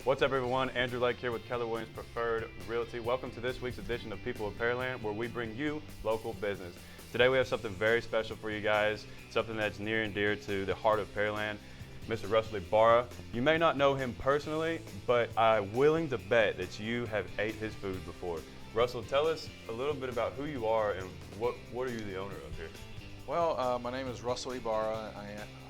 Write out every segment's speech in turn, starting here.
What's up, everyone? Andrew Lake here with Keller Williams Preferred Realty. Welcome to this week's edition of People of Pearland, where we bring you local business. Today we have something very special for you guys, something that's near and dear to the heart of Pearland, Mr. Russell Ibarra. You may not know him personally, but I'm willing to bet that you have ate his food before. Russell, tell us a little bit about who you are and what are you the owner of here? Well, my name is Russell Ibarra.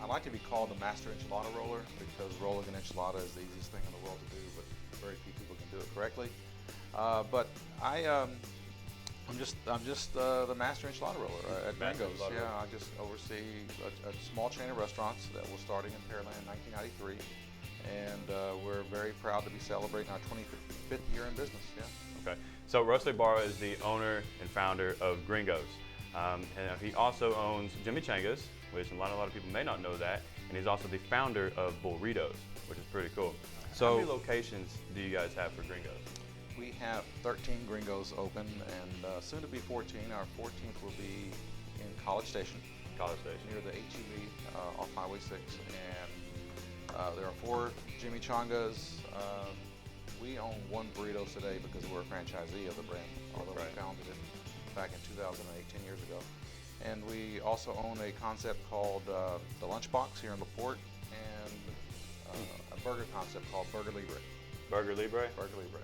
I like to be called the master enchilada roller because rolling an enchilada is the easiest thing in the world to do, but very few people can do it correctly. I'm just the master enchilada roller at Gringo's. Yeah, I just oversee a small chain of restaurants that was starting in Pearland in 1993, and we're very proud to be celebrating our 25th year in business. Yeah. Okay, so Russell Ibarra is the owner and founder of Gringo's. And he also owns Jimmy Changa's, which a lot of people may not know that, and he's also the founder of Burritos, which is pretty cool. So how many locations do you guys have for Gringo's? We have 13 Gringos open, and soon to be 14. Our 14th will be in College Station. College Station. Near the HEB off Highway 6. And there are 4 Jimmy Changa's. We own 1 Burritos today because we're a franchisee of the brand, although we founded it back in 2008, 10 years ago. And we also own a concept called the Lunchbox here in LaPorte, and a burger concept called Burger Libre. Burger Libre? Burger Libre.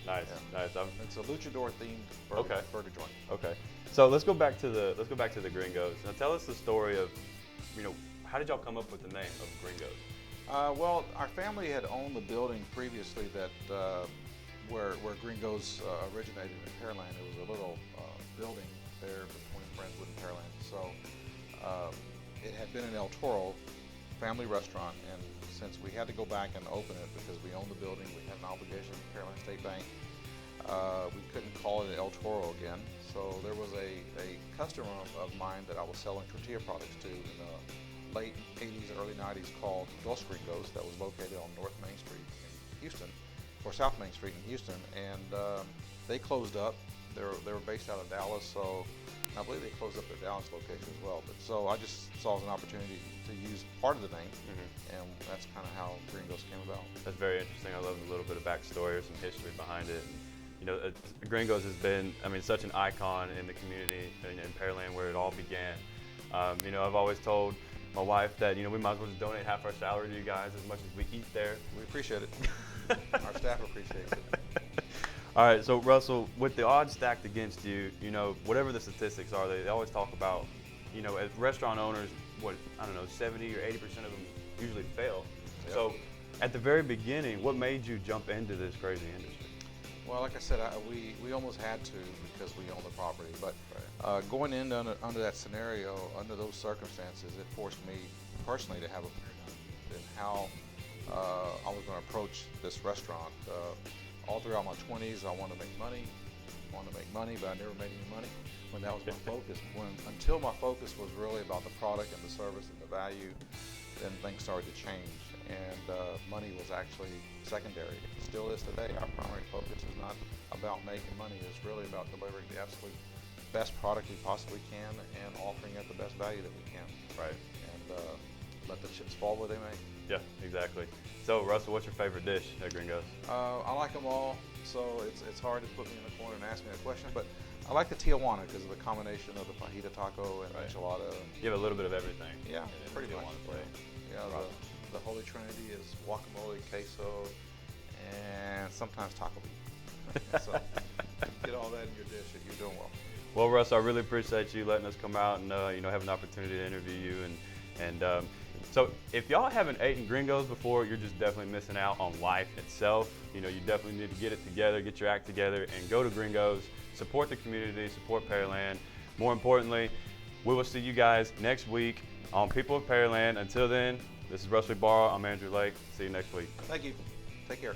Nice, nice. It's a luchador themed burger joint. Okay. So let's go back to the Gringos. Now tell us the story of, how did y'all come up with the name of Gringos? Well, our family had owned the building previously that where Gringos originated in Pearland. It was a little building there between Friendswood and Pearland. So it had been an El Toro family restaurant, and since we had to go back and open it because we owned the building, we had an obligation to Pearland State Bank, we couldn't call it El Toro again. So there was a customer of mine that I was selling tortilla products to in the late 80s, early 90s called Dos Gringos that was located on North Main Street in Houston, or South Main Street in Houston, and they closed up. They were based out of Dallas, so I believe they closed up their Dallas location as well. But so I just saw it as an opportunity to use part of the name, and that's kind of how Gringos came about. That's very interesting. I love a little bit of backstory or some history behind it. Gringos has been, such an icon in the community in Pearland where it all began. I've always told my wife that we might as well just donate half our salary to you guys as much as we eat there. We appreciate it. Our staff appreciates it. All right, so Russell, with the odds stacked against you, whatever the statistics are, they always talk about, as restaurant owners, 70 or 80% of them usually fail. Yep. So at the very beginning, what made you jump into this crazy industry? Well, like I said, we almost had to because we own the property. But going in under that scenario, under those circumstances, it forced me personally to have a paradigm in how I was going to approach this restaurant. All throughout my 20s, I wanted to make money, but I never made any money when that was my focus. Until my focus was really about the product and the service and the value, then things started to change, and money was actually secondary. It still is today. Our primary focus is not about making money. It's really about delivering the absolute best product we possibly can and offering it the best value that we can. Right. And let the chips fall where they may. Yeah, exactly. So, Russell, what's your favorite dish at Gringo's? I like them all, so it's hard to put me in the corner and ask me a question, but I like the Tijuana because of the combination of the fajita taco and enchilada. You have a little bit of everything. Yeah, pretty much. Yeah, the Holy Trinity is guacamole, queso, and sometimes taco meat. So get all that in your dish and you're doing well. Well, Russ, I really appreciate you letting us come out and have an opportunity to interview you. So if y'all haven't eaten Gringos before, you're just definitely missing out on life itself. You definitely need to get it together, get your act together, and go to Gringos. Support the community, support Pearland. More importantly, we will see you guys next week on People of Pearland. Until then, this is Russell Ibarra. I'm Andrew Lake. See you next week. Thank you. Take care.